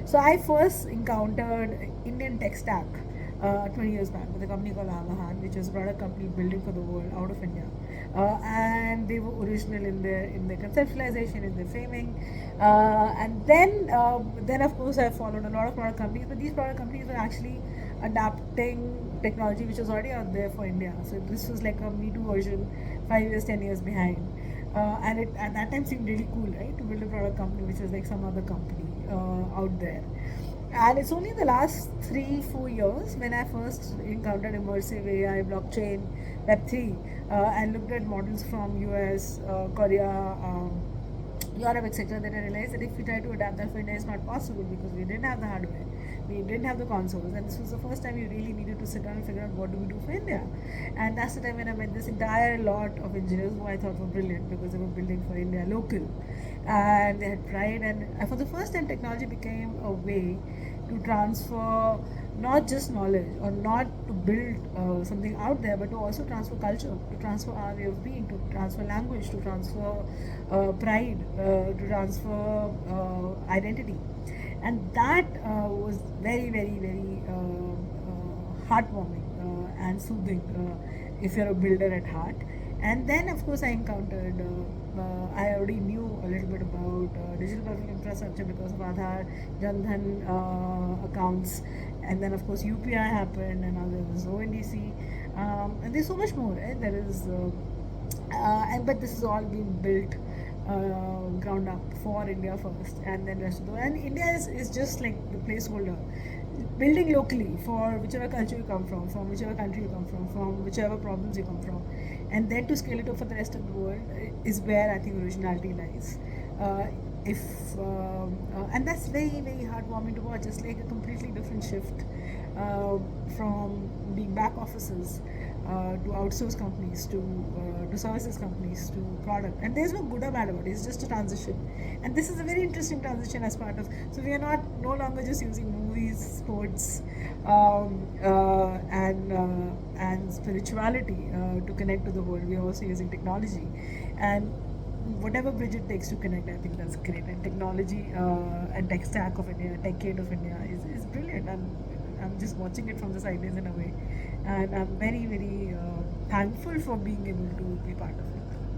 So I first encountered Indian tech stack 20 years back with a company called Avahan, which is a product company building for the world out of India. And they were original in their conceptualization, in their framing. And then of course I followed a lot of product companies, but these product companies were actually adapting technology which was already out there for India. So this was like a Me Too version, 5 years, 10 years behind. And it at that time seemed really cool, right, to build a product company which was like some other company out there. And it's only in the last 3-4 years when I first encountered immersive AI, blockchain, Web3, and looked at models from US, Korea, Europe, etc., that I realized that if we try to adapt that for India, it's not possible because we didn't have the hardware, we didn't have the consoles, and this was the first time you really needed to sit down and figure out what do we do for India. And that's the time when I met this entire lot of engineers who I thought were brilliant because they were building for India local, and they had pride. And for the first time, technology became a way to transfer not just knowledge or not to build something out there, but to also transfer culture, to transfer our way of being, to transfer language, to transfer pride, to transfer identity. And that was very, very, very heartwarming and soothing if you're a builder at heart. And then, of course, I encountered, I already knew a little bit about digital public infrastructure because of Aadhaar, Jandhan accounts, and then, of course, UPI happened, and now there's ONDC, and there's so much more. Right? There is, but this is all being built ground up for India first, and then rest of the world. And India is just like the placeholder, building locally for whichever culture you come from whichever country you come from whichever problems you come from, and then to scale it up for the rest of the world is where I think originality lies. If And that's very, very heartwarming to watch. It's like a completely different shift from being back offices to outsource companies to services companies to product. And there's no good or bad about it. It's just a transition, and this is a very interesting transition as part of. So we are not no longer just using movies, sports, and spirituality to connect to the world. We are also using technology, and whatever bridge it takes to connect, I think that's great. And technology and tech stack of India, decade of India is brilliant. And I'm just watching it from the sidelines in a way. And I'm very, very thankful for being able to be part of it.